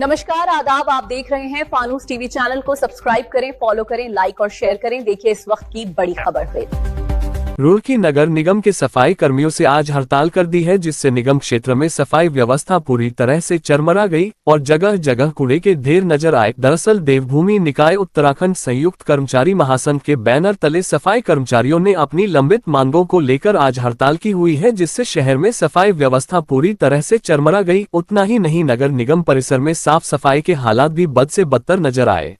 नमस्कार, आदाब। आप देख रहे हैं फानूस टीवी चैनल को सब्सक्राइब करें, फॉलो करें, लाइक और शेयर करें। देखिए इस वक्त की बड़ी खबर पे। रुड़की नगर निगम के सफाई कर्मियों से आज हड़ताल कर दी है, जिससे निगम क्षेत्र में सफाई व्यवस्था पूरी तरह से चरमरा गई और जगह जगह कूड़े के ढेर नजर आए। दरअसल देवभूमि निकाय उत्तराखंड संयुक्त कर्मचारी महासंघ के बैनर तले सफाई कर्मचारियों ने अपनी लंबित मांगों को लेकर आज हड़ताल की हुई है, जिससे शहर में सफाई व्यवस्था पूरी तरह से चरमरा गई। उतना ही नहीं, नगर निगम परिसर में साफ सफाई के हालात भी बद से बदतर नजर आए।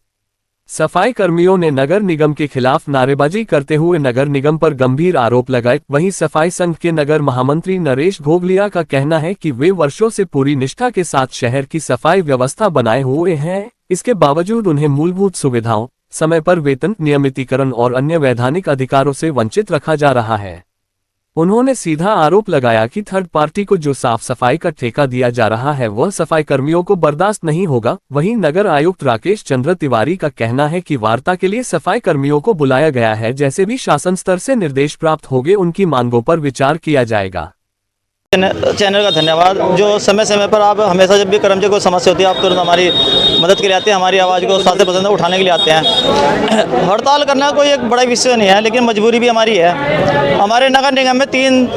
सफाई कर्मियों ने नगर निगम के खिलाफ नारेबाजी करते हुए नगर निगम पर गंभीर आरोप लगाए। वहीं सफाई संघ के नगर महामंत्री नरेश घोगलिया का कहना है कि वे वर्षों से पूरी निष्ठा के साथ शहर की सफाई व्यवस्था बनाए हुए हैं। इसके बावजूद उन्हें मूलभूत सुविधाओं, समय पर वेतन, नियमितीकरण और अन्य वैधानिक अधिकारों से वंचित रखा जा रहा है। उन्होंने सीधा आरोप लगाया कि थर्ड पार्टी को जो साफ सफाई का ठेका दिया जा रहा है वह सफाई कर्मियों को बर्दाश्त नहीं होगा। वहीं नगर आयुक्त राकेश चंद्र तिवारी का कहना है कि वार्ता के लिए सफाई कर्मियों को बुलाया गया है। जैसे भी शासन स्तर से निर्देश प्राप्त होंगे, उनकी मांगों पर विचार किया जाएगा। चैनल का धन्यवाद, जो समय समय पर आप हमेशा जब भी कर्मचारी को समस्या होती है आप तुरंत हमारी मदद के लिए आते हैं, हमारी आवाज़ को 7% उठाने के लिए आते हैं। हड़ताल करना कोई एक बड़ा विषय नहीं है, लेकिन मजबूरी भी हमारी है। हमारे नगर निगम में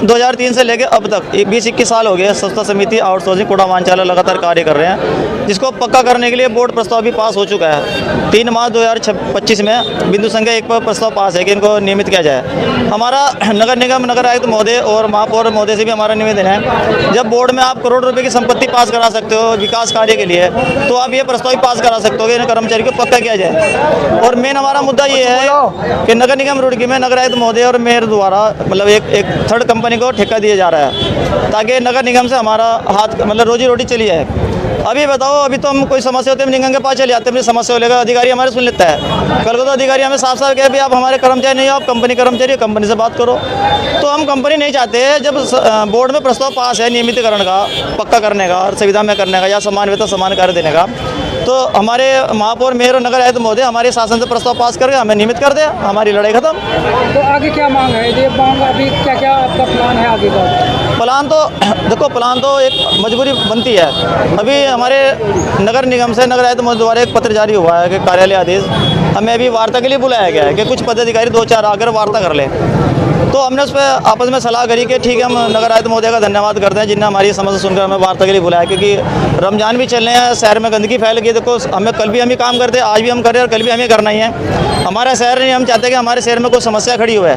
2003 से लेकर अब तक 20-21 साल हो गए स्वच्छता समिति आउटसोर्सिंग कूड़ा वाहन लगातार कार्य कर रहे हैं, जिसको पक्का करने के लिए बोर्ड प्रस्ताव भी पास हो चुका है। 3 मार्च 2025 में बिंदु संख्या 1 पर प्रस्ताव पास है कि इनको नियमित किया जाए। हमारा नगर निगम नगर आयुक्त महोदय और महापौर महोदय से भी हमारा निवेदन है, जब बोर्ड में आप करोड़ रुपए की संपत्ति पास करा सकते हो विकास कार्य के लिए, तो आप ये प्रस्ताव पास करा सकते हो कि इन कर्मचारी को पक्का किया जाए। और मेन हमारा मुद्दा ये है कि नगर निगम रुड़की में नगर आयुक्त महोदय और मेयर द्वारा मतलब एक थर्ड कंपनी को ठेका दिया जा रहा है, ताकि नगर निगम से हमारा हाथ मतलब रोजी रोटी चली जाए। अभी बताओ, अभी तो हम कोई समस्या होती है निगम के पास चले जाते हैं, अपनी समस्या हो लेगा, अधिकारी हमारे सुन लेता है। कल को तो अधिकारी हमें साफ साफ कहे भी आप हमारे कर्मचारी नहीं हो, आप कंपनी कर्मचारी हो, कंपनी से बात करो। तो हम कंपनी नहीं चाहते। जब बोर्ड में प्रस्ताव पास है नियमितीकरण का, पक्का करने का और सुविधा में करने का या समान वेतन समान कार्य देने का, तो हमारे महापौर मेयर और नगर आयुक्त महोदय हमारे शासन से प्रस्ताव पास करके हमें नियमित कर दे, हमारी लड़ाई खत्म। तो आगे क्या मांग है? ये मांग अभी क्या आपका प्लान है आगे का? प्लान तो देखो, प्लान तो एक मजबूरी बनती है। अभी हमारे नगर निगम से नगर आयुक्त महोदय द्वारा एक पत्र जारी हुआ है कि कार्यालय आदेश, हमें अभी वार्ता के लिए बुलाया गया है कि कुछ पदाधिकारी 2-4 आकर वार्ता कर ले। तो हमने उस पर आपस में सलाह करी कि ठीक है, हम नगर आयुक्त महोदय का धन्यवाद करते हैं जिनने हमारी समस्या सुनकर हमें वार्ता के लिए बुलाया, क्योंकि रमजान भी चल रहे हैं, शहर में गंदगी फैल गई। देखो, हमें कल भी हम ही काम करते हैं, आज भी हम कर रहे हैं और कल भी हमें करना ही है। हमारा शहर नहीं, हम चाहते हैं कि हमारे शहर में कोई समस्या खड़ी हुई है,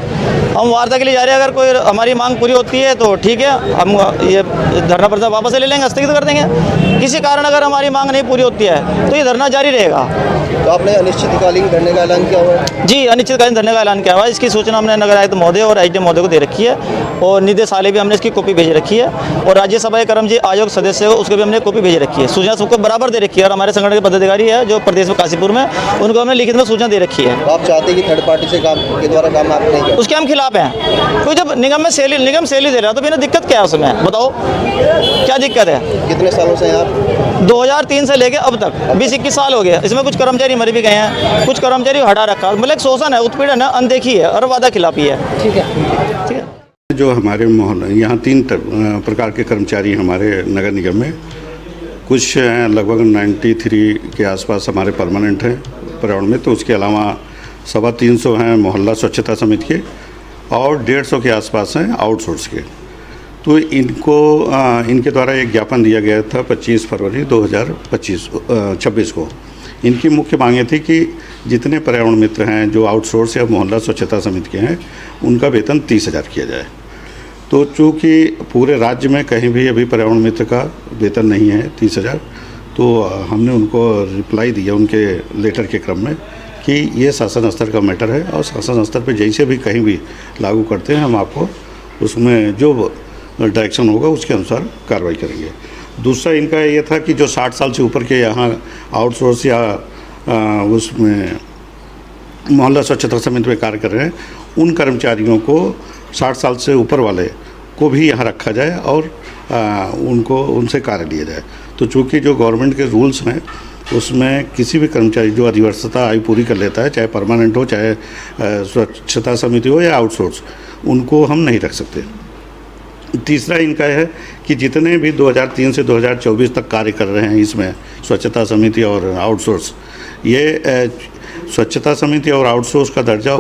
हम वार्ता के लिए जा रहे हैं। अगर कोई हमारी मांग पूरी होती है तो ठीक है, हम ये धरना प्रस्ताव वापस ले लेंगे, स्थगित कर देंगे। किसी कारण अगर हमारी मांग नहीं पूरी होती है तो ये धरना जारी रहेगा। तो आपने अनिश्चितकालीन धरने का ऐलान किया हुआ है? जी, अनिश्चितकालीन धरने का ऐलान किया हुआ है। इसकी सूचना हमने नगर आयुक्त महोदय और एसडीएम महोदय को दे रखी है और निदेशालय भी हमने इसकी कॉपी भेज रखी है और राज्यसभा कर्मचारी आयोग सदस्य हो उसको भी हमने कॉपी भेज रखी है। सूचना सबको बराबर दे रखी है और हमारे संगठन के पदाधिकारी है जो प्रदेश में काशीपुर में, उनको हमने लिखित में सूचना दे रखी है। आप चाहते हैं कि थर्ड पार्टी से काम के द्वारा काम आप नहीं करें? उसके हम खिलाफ हैं। तो जब निगम सैलरी दे रहा है तो बिना दिक्कत क्या है उसमें, बताओ क्या दिक्कत है? कितने सालों से आप? 2003 से लेके अब तक 20-21 साल हो गए। इसमें कुछ कर्मचारी मर भी गए हैं, कुछ कर्मचारी हटा रखा, मतलब शोषण है, उत्पीड़न है, अनदेखी है और वादा खिलाफी है। ठीक है। जो हमारे मोहल्ले यहाँ 3 प्रकार के कर्मचारी हमारे नगर निगम में, कुछ लगभग 93 के आसपास हमारे परमानेंट हैं पर्यावरण में, तो उसके अलावा 325 हैं मोहल्ला स्वच्छता समिति के और 150 के आसपास हैं आउटसोर्स के। तो इनके द्वारा एक ज्ञापन दिया गया था 25 फरवरी 2026 को। इनकी मुख्य मांगें थी कि जितने पर्यावरण मित्र हैं जो आउटसोर्स या मोहल्ला स्वच्छता समिति के हैं, उनका वेतन 30,000 किया जाए। तो चूँकि पूरे राज्य में कहीं भी अभी पर्यावरण मित्र का वेतन नहीं है 30,000, तो हमने उनको रिप्लाई दिया उनके लेटर के क्रम में कि ये शासन स्तर का मैटर है और शासन स्तर पे जैसे भी कहीं भी लागू करते हैं हम आपको उसमें जो डायरेक्शन होगा उसके अनुसार कार्रवाई करेंगे। दूसरा इनका ये था कि जो 60 साल से ऊपर के यहाँ आउटसोर्स या उसमें मोहल्ला स्वच्छता समिति में कार्य कर रहे हैं, उन कर्मचारियों को 60 साल से ऊपर वाले को भी यहाँ रखा जाए और उनसे कार्य लिया जाए। तो चूँकि जो गवर्नमेंट के रूल्स हैं उसमें किसी भी कर्मचारी जो अधिवर्षता आयु पूरी कर लेता है, चाहे परमानेंट हो चाहे स्वच्छता समिति हो या आउटसोर्स, उनको हम नहीं रख सकते। तीसरा इनका है कि जितने भी 2003 से 2024 तक कार्य कर रहे हैं इसमें स्वच्छता समिति और आउटसोर्स, ये स्वच्छता समिति और आउटसोर्स का दर्जा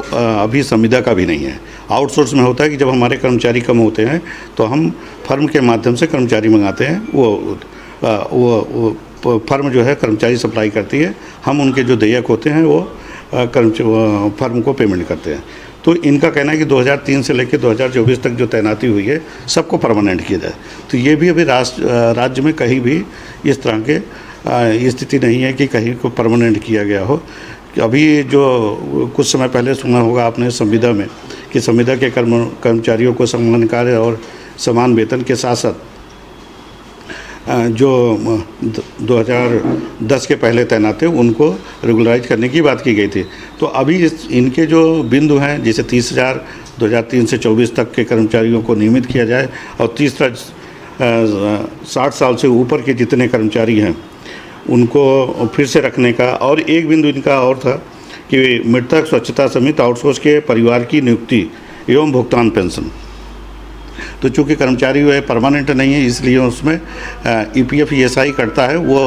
अभी संविदा का भी नहीं है। आउटसोर्स में होता है कि जब हमारे कर्मचारी कम होते हैं तो हम फर्म के माध्यम से कर्मचारी मंगाते हैं, वो फर्म जो है कर्मचारी सप्लाई करती है, हम उनके जो देयक होते हैं वो फर्म को पेमेंट करते हैं। तो इनका कहना है कि 2003 से लेकर 2024 तक जो तैनाती हुई है सबको परमानेंट किया जाए। तो ये भी अभी राज्य में कहीं भी इस तरह के स्थिति नहीं है कि कहीं को परमानेंट किया गया हो। अभी जो कुछ समय पहले सुना होगा आपने संविदा में कि संविदा के कर्मचारियों को सम्मान कार्य और समान वेतन के साथ साथ जो 2010 के पहले तैनात थे उनको रेगुलराइज करने की बात की गई थी। तो अभी इनके जो बिंदु हैं, जैसे 30,000 2003 से 24 तक के कर्मचारियों को नियमित किया जाए और तीसरा 60 साल से ऊपर के जितने कर्मचारी हैं उनको फिर से रखने का, और एक बिंदु इनका और था कि मृतक स्वच्छता समिति आउटसोर्स के परिवार की नियुक्ति एवं भुगतान पेंशन। तो चूँकि कर्मचारी वह परमानेंट नहीं है इसलिए उसमें EPF ESI करता है, वो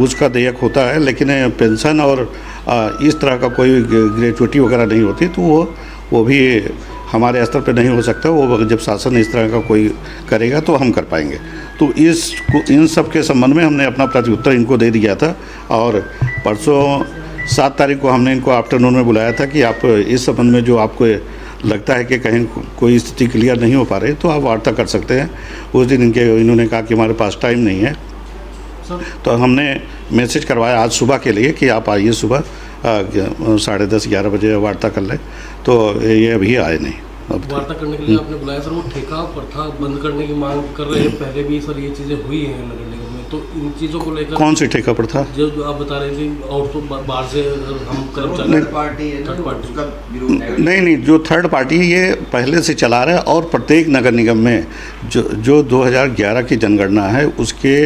उसका देयक होता है, लेकिन पेंशन और इस तरह का कोई ग्रेचुइटी वगैरह नहीं होती। तो वो भी हमारे स्तर पे नहीं हो सकता। वो जब शासन इस तरह का कोई करेगा तो हम कर पाएंगे। तो इन सब के संबंध में हमने अपना प्रत्युत्तर इनको दे दिया था और परसों 7 तारीख को हमने इनको आफ्टरनून में बुलाया था कि आप इस संबंध में जो आपको लगता है कि कहीं कोई स्थिति क्लियर नहीं हो पा रही तो आप वार्ता कर सकते हैं। उस दिन इन्होंने कहा कि हमारे पास टाइम नहीं है, तो हमने मैसेज करवाया आज सुबह के लिए कि आप आइए सुबह 10:30 11 बजे वार्ता कर लें। तो ये अभी आए नहीं। वार्ता करने के लिए आपने बुलाया सर, वो ठेका प्रथा बंद करने की मांग कर रहे हैं। पहले भी सर ये चीज़ें हुई हैं नगर निगम में, तो इन चीज़ों को लेकर कौन सी ठेका प्रथा? जो आप बता रहे थे और तो बाहर से हम कर्मचारी थर्ड पार्टी उसका विरोध नहीं, जो थर्ड पार्टी ये पहले से चला रहा है और प्रत्येक नगर निगम में जो 2011 की जनगणना है उसके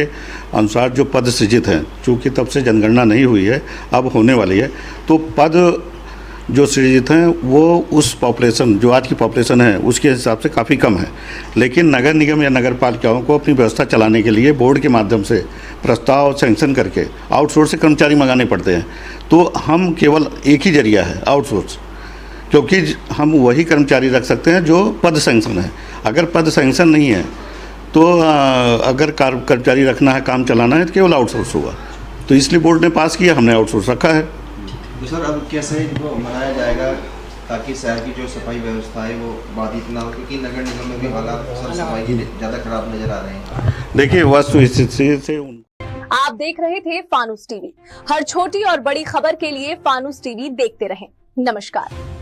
अनुसार जो पद सृजित हैं, चूँकि तब से जनगणना नहीं हुई है, अब होने वाली है, तो पद जो सृजित हैं वो उस पॉपुलेशन जो आज की पॉपुलेशन है उसके हिसाब से काफ़ी कम है। लेकिन नगर निगम या नगर पालिकाओं को अपनी व्यवस्था चलाने के लिए बोर्ड के माध्यम से प्रस्ताव सैंक्शन करके आउटसोर्स से कर्मचारी मंगाने पड़ते हैं। तो हम केवल एक ही जरिया है आउटसोर्स, क्योंकि हम वही कर्मचारी रख सकते हैं जो पद सैंक्शन है। अगर पद सैंक्शन नहीं है तो अगर कर्मचारी रखना है, काम चलाना है, तो केवल आउटसोर्स होगा। तो इसलिए बोर्ड ने पास किया, हमने आउटसोर्स रखा है। सर अब कैसे इनको मनाया जाएगा ताकि शहर की जो सफाई व्यवस्था है वो बाधित ना हो, क्योंकि नगर निगम में भी हालात सर सफाई की ज़्यादा खराब नजर आ रहे हैं। देखिए वस्तु स्थिति से आप देख रहे थे फानूस टीवी। हर छोटी और बड़ी खबर के लिए फानूस टीवी देखते रहें। नमस्कार।